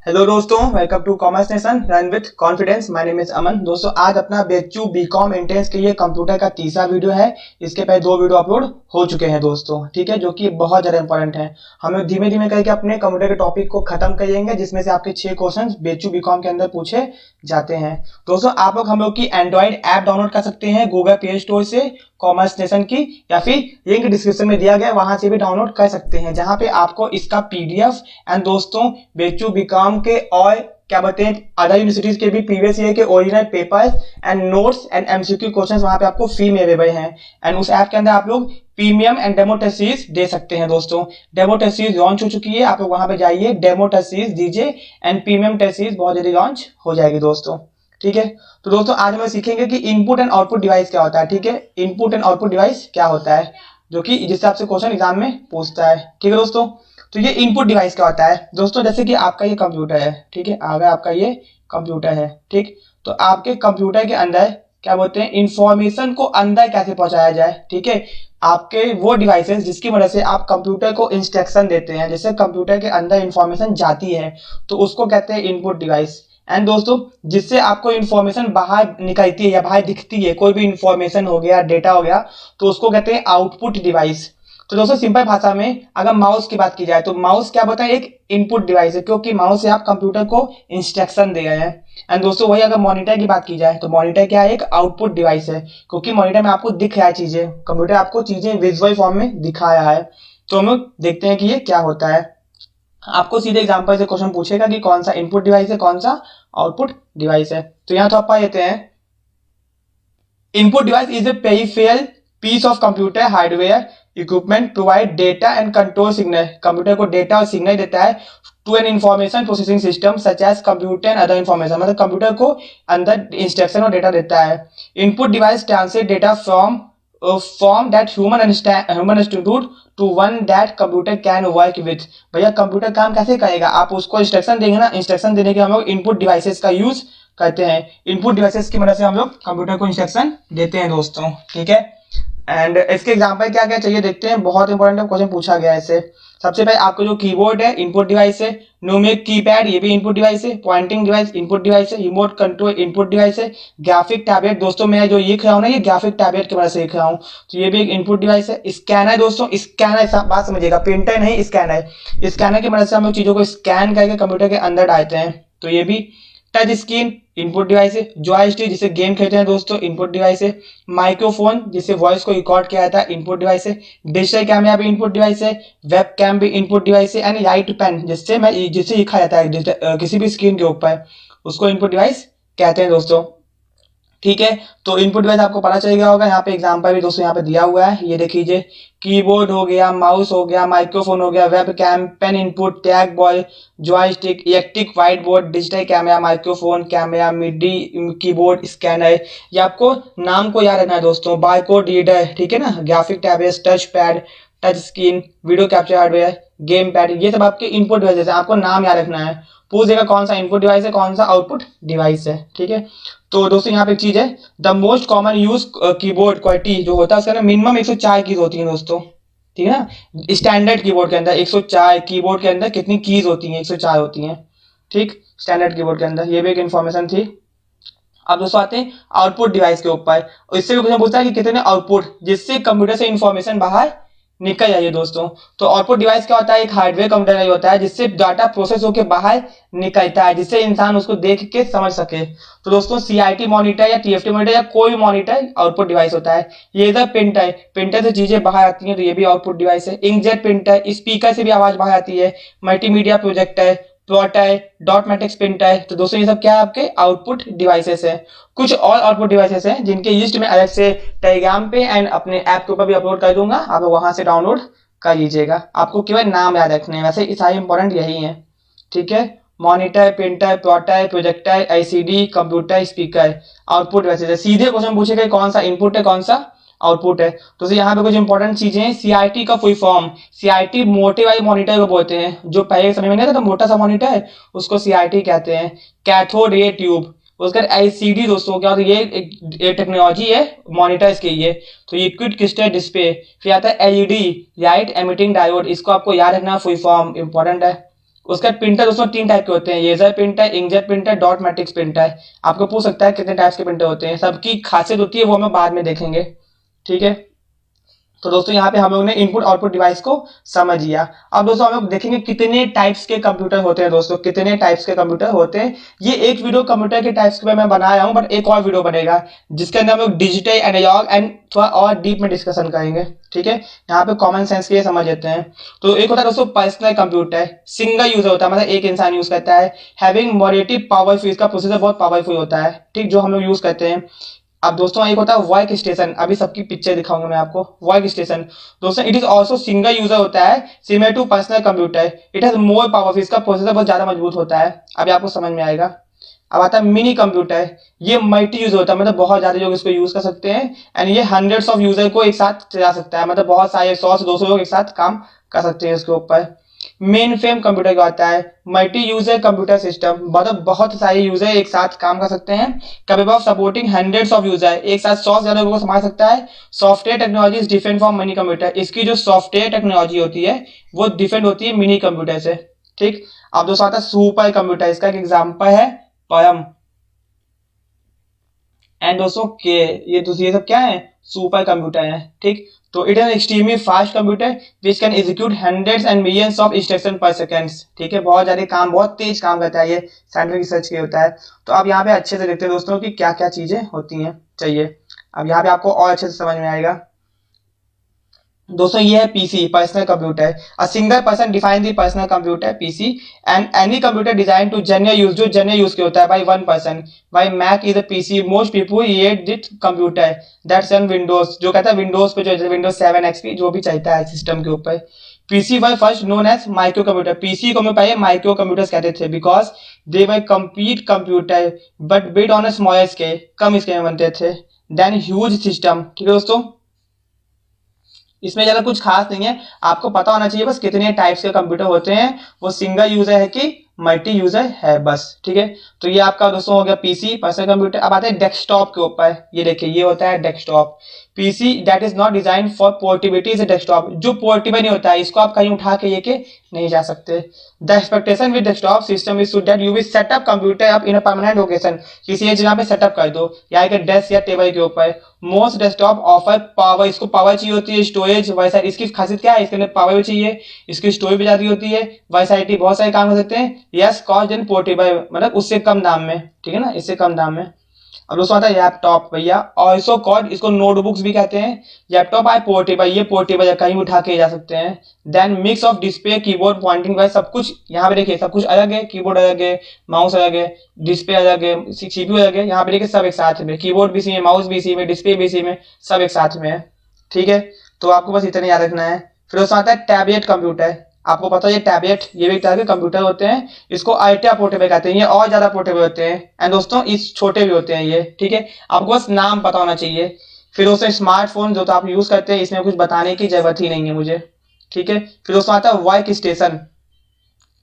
Hello दोस्तों, welcome to commerce nation run with confidence. My name is Aman. दोस्तों, आज अपना बेचू बीकॉम एंट्रेंस के लिए कंप्यूटर का तीसरा वीडियो है। इसके पहले 2 वीडियो अपलोड हो चुके हैं दोस्तों, ठीक है, जो कि बहुत ज़्यादा इंपॉर्टेंट है। हमें धीमे धीमे करके अपने कंप्यूटर के टॉपिक को खत्म करेंगे, जिसमें से आपके 6 क्वेश्चन बेचू बीकॉम के अंदर पूछे जाते हैं। दोस्तों, आप लोग हम लोग की एंड्रॉइड ऐप डाउनलोड कर सकते हैं गूगल प्ले स्टोर से, कॉमर्स नेशन की, या फिर लिंक डिस्क्रिप्शन में दिया गया है, वहां से भी डाउनलोड कर सकते हैं, जहां पे आपको इसका पीडीएफ एंड दोस्तों बेचू बीकॉम के और क्या बोलते हैं अदर यूनिवर्सिटीज के भी प्रीवियस ईयर के original papers and notes and MCQ questions वहां पे आपको फ्री में अवेलेबल हैं। एंड उस ऐप के अंदर आप लोग premium and demo test series दे सकते हैं। दोस्तों, डेमो टेस्ट सीरीज लॉन्च हो चुकी है, आप लोग वहां पे जाइए, डेमो टेस्ट सीरीज दीजिए एंड प्रीमियम टेस्ट सीरीज बहुत जल्दी लॉन्च हो जाएगी दोस्तों, ठीक है। तो दोस्तों, आज हम सीखेंगे कि इनपुट एंड आउटपुट डिवाइस क्या होता है, ठीक है। इनपुट एंड आउटपुट डिवाइस क्या होता है, जो कि जिससे आपसे क्वेश्चन एग्जाम में पूछता है, ठीक है दोस्तों। तो ये इनपुट डिवाइस क्या होता है दोस्तों, जैसे कि आपका ये कंप्यूटर है, ठीक है, अगर आपका ये कंप्यूटर है, ठीक, तो आपके कंप्यूटर के अंदर क्या बोलते हैं इंफॉर्मेशन को अंदर कैसे पहुंचाया जाए, ठीक है। आपके वो डिवाइसेस जिसकी वजह से आप कंप्यूटर को इंस्ट्रक्शन देते हैं, जैसे कंप्यूटर के अंदर इंफॉर्मेशन जाती है तो उसको कहते हैं इनपुट डिवाइस। एंड दोस्तों, जिससे आपको इंफॉर्मेशन बाहर निकलती है या बाहर दिखती है, कोई भी इंफॉर्मेशन हो गया, डेटा हो गया, तो उसको कहते हैं आउटपुट डिवाइस। तो दोस्तों, सिंपल भाषा में अगर माउस की बात की जाए तो माउस क्या होता है, एक इनपुट डिवाइस है, क्योंकि माउस से आप कंप्यूटर को इंस्ट्रक्शन दे रहे हैं। एंड दोस्तों, वही अगर मॉनिटर की बात की जाए तो मॉनिटर क्या है, एक आउटपुट डिवाइस है, क्योंकि मॉनिटर में आपको दिख रहा है चीजें, कंप्यूटर आपको चीजें विजुअल फॉर्म में दिखा रहा है। तो हम लोग देखते हैं कि ये क्या होता है। आपको सीधे एग्जांपल से क्वेश्चन पूछेगा कि कौन सा इनपुट डिवाइस है, कौन सा आउटपुट डिवाइस है। तो यहां तो आप पा लेते हैं, input device is a peripheral piece of computer hardware equipment provide data and control signal. Computer को डेटा और सिग्नल देता है to an information processing system such as computer and other information, मतलब कंप्यूटर को अंदर इंस्ट्रक्शन और data देता है। Input device translate data from form that human understood to one that computer can work with. भैया, computer काम कैसे करेगा, आप उसको इंस्ट्रक्शन देंगे ना, इंस्ट्रक्शन देने के हम लोग इनपुट डिवाइसेस का यूज करते हैं। इनपुट डिवाइसेस की मदद से हम लोग कंप्यूटर को इंस्ट्रक्शन देते हैं दोस्तों, ठीक है। एंड इसके एग्जांपल क्या क्या चाहिए देखते हैं, बहुत इंपॉर्टेंट क्वेश्चन पूछा गया है इससे। सबसे पहले आपको जो कीबोर्ड है इनपुट डिवाइस है, न्यूमेरिक कीपैड ये भी इनपुट डिवाइस है, पॉइंटिंग डिवाइस इनपुट डिवाइस है, रिमोट कंट्रोल इनपुट डिवाइस है, ग्राफिक टैबलेट, दोस्तों मैं जो लिख रहा हूँ ना, ये ग्राफिक टैबलेट की वजह से लिख रहा हूँ, तो ये भी एक इनपुट डिवाइस है। स्कैनर, दोस्तों स्कैनर बात समझिएगा, प्रिंटर नहीं स्कैनर, स्कैनर की मदद से हम लोग चीजों को स्कैन करके कंप्यूटर के अंदर डालते हैं, तो ये भी। टच स्क्रीन इनपुट डिवाइस है, जॉयस्टिक जिसे गेम खेलते हैं दोस्तों इनपुट डिवाइस है, माइक्रोफोन जिससे वॉइस को रिकॉर्ड किया जाता है इनपुट डिवाइस है, डिजिटल कैमरा भी इनपुट डिवाइस है, वेब कैम भी इनपुट डिवाइस है, एंड लाइट पेन जिससे लिखा जाता है किसी भी स्क्रीन के ऊपर, उसको इनपुट डिवाइस कहते हैं दोस्तों, ठीक है। तो इनपुट डिवाइस आपको पता चल गया होगा। यहाँ पे एग्जांपल भी दोस्तों यहाँ पे दिया हुआ है, ये देख लीजिए, कीबोर्ड हो गया, माउस हो गया, माइक्रोफोन हो गया, webcam, pen input, tag ball, joystick, electric whiteboard, digital camera, microphone, camera, midi keyboard, scanner. ये आपको नाम को याद रखना है दोस्तों, बारकोड रीडर, ठीक है ना, graphic tablet, touch pad, touch screen, video capture hardware, game pad, ये सब आपके इनपुट डिवाइस है, आपको नाम याद रखना है। पूछ देगा कौन सा इनपुट डिवाइस है, कौन सा आउटपुट डिवाइस है, ठीक है। तो दोस्तों यहाँ पे एक चीज है, the most common use keyboard quality जो होता है उसके अंदर मिनिमम 104 कीज होती हैं दोस्तों, ठीक है ना। स्टैंडर्ड कीबोर्ड के अंदर 104, कीबोर्ड के अंदर कितनी कीज होती हैं, 104 होती हैं, ठीक, स्टैंडर्ड कीबोर्ड के अंदर। ये भी एक इन्फॉर्मेशन थी। अब दोस्तों आते हैं आउटपुट डिवाइस के ऊपर, इससे भी क्वेश्चन पूछता है कि कितने आउटपुट जिससे कंप्यूटर से इंफॉर्मेशन बाहर निकल जाइए दोस्तों। तो आउटपुट डिवाइस क्या होता है, एक हार्डवेयर कंप्यूटर का होता है जिससे डाटा प्रोसेस होकर बाहर निकलता है, जिससे इंसान उसको देख के समझ सके। तो दोस्तों सीआईटी मॉनिटर या टीएफटी मॉनिटर या कोई भी मॉनिटर आउटपुट डिवाइस होता है। ये इधर प्रिंटर, प्रिंटर से चीजें बाहर आती हैं तो ये भी आउटपुट डिवाइस है। इंकजेट प्रिंटर, स्पीकर से भी आवाज बाहर आती है। Multimedia projector, plotter, dot matrix printer, तो दोस्तों ये सब क्या है, आपके आउटपुट डिवाइसेस है। कुछ और आउटपुट डिवाइसेस हैं जिनके लिस्ट में अलग से टेलीग्राम पे एंड अपने ऐप के ऊपर भी अपलोड कर दूंगा, आप वहां से डाउनलोड कर लीजिएगा। आपको केवल नाम याद रखने हैं, वैसे सारे इंपॉर्टेंट यही है, ठीक है। Monitor, printer, plotter, projector, LCD, computer, speaker, output devices. सीधे क्वेश्चन पूछेगा कौन सा इनपुट है, कौन सा आउटपुट है। तो यहाँ पे कुछ इंपॉर्टेंट चीजें हैं। सीआईटी का फुल फॉर्म, सीआईटी मोटे वाले मॉनिटर को बोलते हैं, जो पहले समय में नहीं था तो मोटा सा मॉनिटर है उसको सीआईटी कहते हैं। कैथोड रे ट्यूब, उसका LCD दोस्तों क्या होता है, ये टेक्नोलॉजी है मॉनिटर्स की ये। तो ये क्विक क्रिस्टल डिस्प्ले। फिर आता है LED लाइट एमिटिंग डायोड, इसको आपको याद रखना, फुल फॉर्म इंपॉर्टेंट है। उसका प्रिंटर दोस्तों 3 टाइप के होते हैं, laser printer, inkjet printer, dot matrix printer. आपको पूछ सकता है कितने टाइप्स के प्रिंटर होते हैं, सबकी खासियत होती है वो हम बाद में देखेंगे, ठीक है। तो दोस्तों यहाँ पे हम लोग ने इनपुट आउटपुट डिवाइस को समझ लिया। अब दोस्तों हम लोग देखेंगे कितने टाइप्स के कंप्यूटर होते हैं। दोस्तों कितने टाइप्स के कंप्यूटर होते हैं, ये एक वीडियो कंप्यूटर के टाइप्स के मैं बनाया हूँ, बट एक और वीडियो बनेगा जिसके अंदर हम लोग डिजिटल, एनालॉग एंड थोड़ा और डीप में डिस्कशन करेंगे, ठीक है। यहाँ पे कॉमन सेंस के लिए समझ लेते हैं। तो एक होता है दोस्तों पर्सनल कंप्यूटर, सिंगल यूजर होता है, मतलब एक इंसान यूज करता है। हैविंग मॉडरेटिव पावरफुल, इसका प्रोसेसर बहुत पावरफुल होता है, ठीक, जो हम लोग यूज करते हैं। अब दोस्तों एक होता है वर्क स्टेशन, अभी सबकी पिक्चर दिखाऊंगा मैं आपको। वर्क स्टेशन दोस्तों it is also single user होता है, similar to personal computer, it has more powerful, इसका प्रोसेसर बहुत ज्यादा मजबूत होता है। अभी आपको समझ में आएगा। अब आता है मिनी कंप्यूटर, ये मल्टी यूज होता है, मतलब बहुत ज्यादा लोग इसको यूज कर सकते हैं। एंड ये हंड्रेड्स ऑफ यूजर को एक साथ चला सकता है, मतलब बहुत सारे 100 से 200 लोग एक साथ काम कर सकते हैं इसके ऊपर। मेन फ्रेम कंप्यूटर क्या होता है, मल्टी यूजर कंप्यूटर सिस्टम, मतलब बहुत सारे यूजर एक साथ काम कर सकते हैं। Capable of supporting hundreds of user, एक साथ 100 से ज्यादा लोगों को संभाल सकता है। Software technology is different from mini computer, इसकी जो सॉफ्टवेयर टेक्नोलॉजी होती है वो डिफरेंट होती है मिनी कंप्यूटर से, ठीक। अब दोस्तों आता है सुपर कंप्यूटर, इसका एक एग्जाम्पल है परम एंड दोस्तों के, ये सब क्या है, सुपर कंप्यूटर है, ठीक। तो it is extremely fast computer which can execute hundreds and millions of instruction पर सेकेंड्स, ठीक है। बहुत ज्यादा काम, बहुत तेज काम करता है, ये साइंटिफिक रिसर्च के होता है। तो अब यहाँ पे अच्छे से देखते हैं दोस्तों कि क्या क्या चीजें होती हैं, चाहिए। अब यहाँ पे आपको और अच्छे से समझ में आएगा। दोस्तों ये है PC, personal computer. A single person define the personal computer PC and any computer design to general use, जो जनरल यूज के होता है by one person. By Mac is a PC, most people use this computer that's on Windows, जो कहता है Windows पे, जो Windows 7 XP जो भी चलता है सिस्टम के ऊपर। PC were first known as microcomputer, PC को मैं पहले माइक्रो कंप्यूटर्स कहते थे, because they were complete computer but build on a smaller scale, कम स्केल में बनते थे, देन ह्यूज सिस्टम, ठीक है दोस्तों। इसमें ज्यादा कुछ खास नहीं है, आपको पता होना चाहिए बस कितने टाइप्स के कंप्यूटर होते हैं, वो सिंगल यूजर है कि मल्टी यूजर है, बस, ठीक है। तो ये आपका दोस्तों हो गया पीसी, पर्सनल कंप्यूटर। अब आते हैं डेस्कटॉप के ऊपर, ये देखिए ये होता है desktop. PC that is not design for portability is desktop, जो पोर्टेबल नहीं होता है, इसको आप कहीं उठा के लेके नहीं जा सकते। The expectation with desktop system is that you will set up computer up in a permanent location, किसी एक जगह पे सेटअप कर दो, या एक डेस्क या टेबल के ऊपर। मोस्ट डेस्कटॉप ऑफर पावर, इसको पावर चाहिए होती है, स्टोरेज वैसा, इसकी खासियत क्या है, इसके अंदर पावर भी चाहिए, इसकी स्टोरेज भी ज्यादा होती है, वर्सैटिलिटी, बहुत सारे काम हो सकते हैं। यस कॉस्ट एंड पोर्टेबल, मतलब उससे कम दाम में, ठीक है ना, इससे कम दाम में। अब दोस्तों आता है लैपटॉप भैया, ऑल्सो कॉल्ड, इसको नोटबुक्स भी कहते हैं। लैपटॉप आए पोर्टेबल, ये पोर्टेबल है, कहीं उठा के जा सकते हैं। Then mix of display, keyboard, pointing wise, सब कुछ यहाँ पे देखिए, सब कुछ अलग है, कीबोर्ड अलग है, माउस अलग है, डिस्प्ले अलग है, सीपीयू अलग है, यहाँ पे देखिए सब एक साथ में, कीबोर्ड भी इसी में, माउस भी इसी में, डिस्प्ले भी इसी में, सब एक साथ में है, ठीक है। तो आपको बस इतना याद रखना है। फिर उसमें आता है टैबलेट कंप्यूटर, आपको पता है ये टैबलेट, ये भी तरह के कंप्यूटर होते हैं, इसको अल्ट्रा पोर्टेबल कहते हैं, ये और ज्यादा पोर्टेबल होते हैं। एंड दोस्तों इस छोटे भी होते हैं ये, ठीक है, आपको बस नाम पता होना चाहिए। फिर दोस्तों स्मार्टफोन जो तो आप यूज करते हैं, इसमें कुछ बताने की जरूरत ही नहीं है मुझे, ठीक है। फिर दोस्तों आता है वर्क स्टेशन,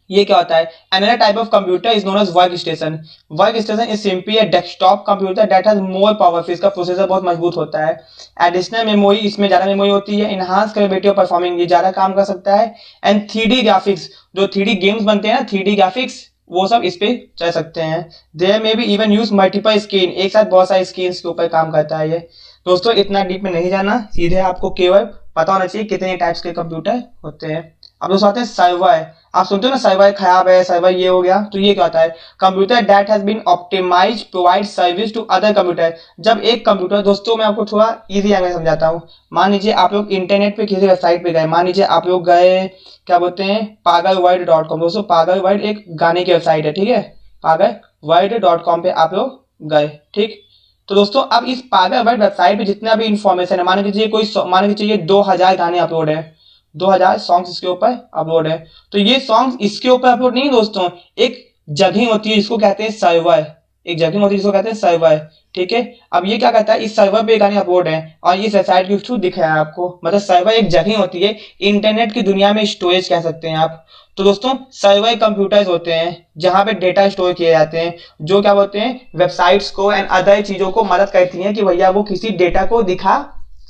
ये क्या होता है, another type of computer is known as workstation. Workstation is simply a desktop computer that has more powerful, इसका प्रोसेसर बहुत मजबूत होता है। एडिशनल मेमोरी, इसमें ज्यादा मेमोरी होती है। इनहांस कैपेबिलिटी ऑफ परफॉर्मिंग, ये ज्यादा काम कर सकता है। एंड 3D ग्राफिक्स, जो 3D गेम्स बनते हैं ना, 3D ग्राफिक्स, वो सब इस पे चल सकते हैं। देयर में भी इवन यूज मल्टीपल स्क्रीन, एक साथ बहुत सारी स्क्रीन के ऊपर काम करता है ये। दोस्तों इतना डीप में नहीं जाना, सीधे आपको केवल पता होना चाहिए कितने टाइप्स के कंप्यूटर होते हैं। अब दोस्तों आते हैं सर्वर, आप सुनते हो ना सर्वर खराब है, सर्वर ये हो गया, तो ये क्या होता है, computer that has been optimize provide service to other computer. जब एक कंप्यूटर, दोस्तों मैं आपको थोड़ा इजी लैंग्वेज में समझाता हूँ। मान लीजिए आप लोग इंटरनेट पे किसी वेबसाइट पे गए, मान लीजिए आप लोग गए, क्या बोलते हैं, pagalworld.com, दोस्तों पागल वर्ल्ड एक गाने की वेबसाइट है, ठीक है, pagalworld.com पे आप लोग गए, ठीक। तो दोस्तों अब इस पागल वर्ल्ड वेबसाइट पे जितना भी इंफॉर्मेशन है, मान लीजिए कोई, मान लीजिए 2000 गाने अपलोड है, 2000 सॉन्ग्स इसके ऊपर अपलोड है। तो ये सॉन्ग्स इसके ऊपर अपलोड नहीं दोस्तों, एक जगह होती है, इसको कहते हैं सर्वर, एक जगह होती है जिसको कहते हैं सर्वर। ठीक है, अब ये क्या करता है, इस सर्वर पे गाने अपलोड है और ये वेबसाइट के थ्रू दिख रहा है आपको, मतलब सर्वर एक जगह होती है, इंटरनेट की दुनिया में स्टोरेज कह सकते हैं आप। तो दोस्तों सर्वर कंप्यूटर्स होते हैं जहां पे डेटा स्टोर किए जाते हैं, जो क्या बोलते हैं वेबसाइट्स को एंड अदर चीजों को मदद करती हैं कि भैया वो किसी डेटा को दिखा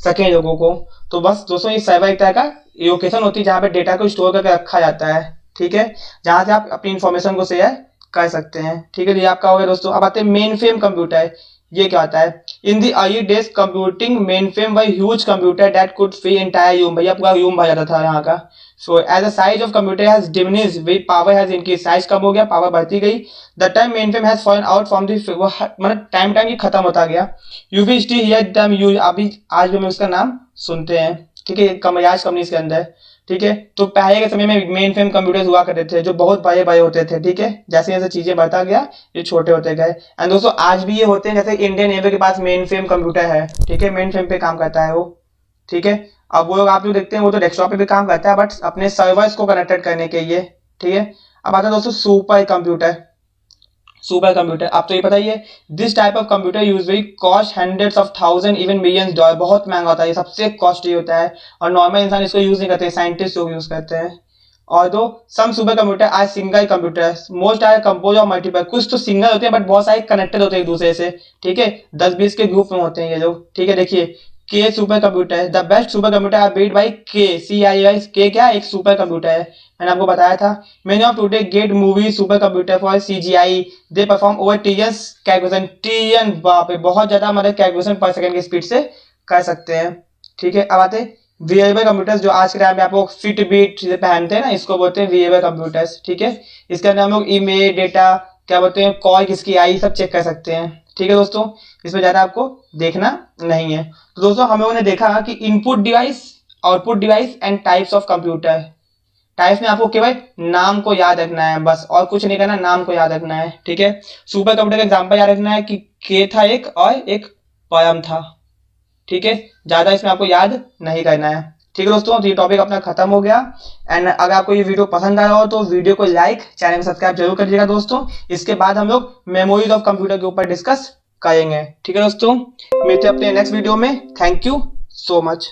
सके लोगों को। तो बस दोस्तों ये सर्वर एक तरह का लोकेशन होती है जहां पे डेटा को स्टोर करके रखा जाता है। ठीक है, जहां से आप अपनी इंफॉर्मेशन को शेयर कर सकते हैं। ठीक है, तो ये आपका हो गया दोस्तों। अब आते हैं मेन फ्रेम कंप्यूटर। ये क्या होता है, in the early days computing mainframe व huge computer that could fill entire room, भैया पूरा रूम भर जाता था यहाँ का। So as the size of computer has diminished with power has increase, size कम हो गया, पावर बढ़ती गई। The time mainframe has fallen out from the, मतलब टाइम टाइम ये खत्म होता गया। You will still hear them use, अभी आज भी हम उसका नाम सुनते हैं। ठीक है, कमयाज कंपनी के अंदर। ठीक है, तो पहले के समय में मेन फ्रेम कंप्यूटर्स हुआ करते थे जो बहुत बड़े बड़े होते थे। ठीक है, जैसे जैसे चीजें बढ़ता गया ये छोटे होते गए। एंड दोस्तों आज भी ये होते हैं, जैसे इंडियन नेवी के पास मेन फ्रेम कंप्यूटर है। ठीक है, मेन फ्रेम पे काम करता है वो। ठीक है, अब वो लोग आप जो देखते हैं वो तो डेस्कटॉप पे भी काम करता है, बट अपने सर्वर्स को कनेक्टेड करने के लिए। ठीक है, अब आता है दोस्तों सुपर कंप्यूटर। सुपर कंप्यूटर आप तो ये बताइए, this type of computer usually cost hundreds of thousand even millions dollar, बहुत महंगा होता है, ये सबसे कॉस्टली होता है और नॉर्मल इंसान इसको यूज नहीं करते, साइंटिस्ट लोग यूज करते हैं। और दो सम सुपर कंप्यूटर आज single computer most are compose of multiple, कुछ तो सिंगल होते हैं बट बहुत सारे कनेक्टेड होते हैं एक दूसरे से। ठीक है, 10-20 के ग्रुप में होते हैं ये लोग। ठीक है, देखिए के supercomputer, the best supercomputer are build by के, CII, के क्या एक सुपर कंप्यूटर है, मैंने आपको बताया था। Many of today get movie supercomputer for CGI, they perform over trillions calculation, trillion, बाप रे बहुत ज्यादा, मतलब कैलकुलेशन पर सेकंड की स्पीड से कर सकते हैं। ठीक है, अब आते हैं वेरिएबल कंप्यूटर्स, जो आज के टाइम में आपको फिटबिट पहनते हैं ना, इसको बोलते हैं वेरिएबल कंप्यूटर्स। ठीक है, इसके अंदर हम लोग इमेज डेटा क्या बोलते हैं, कॉल किसकी आई, सब चेक कर सकते हैं। ठीक है दोस्तों, इसमें ज्यादा आपको देखना नहीं है। तो दोस्तों हम लोगों ने देखा कि input device, output device and types of computer. Types में आपको केवल नाम को याद रखना है बस, और कुछ नहीं करना, नाम को याद रखना है। ठीक है, सुपर कंप्यूटर का एग्जांपल याद रखना है कि के था एक और एक परम था। ठीक है, ज्यादा इसमें आपको याद नहीं करना है। ठीक है दोस्तों, तो ये टॉपिक अपना खत्म हो गया। एंड अगर आपको ये वीडियो पसंद आया हो तो वीडियो को लाइक, चैनल को सब्सक्राइब जरूर करिएगा दोस्तों। इसके बाद हम लोग मेमोरीज ऑफ कंप्यूटर के ऊपर डिस्कस करेंगे। ठीक है दोस्तों, मिलते हैं अपने नेक्स्ट वीडियो में। Thank you so much.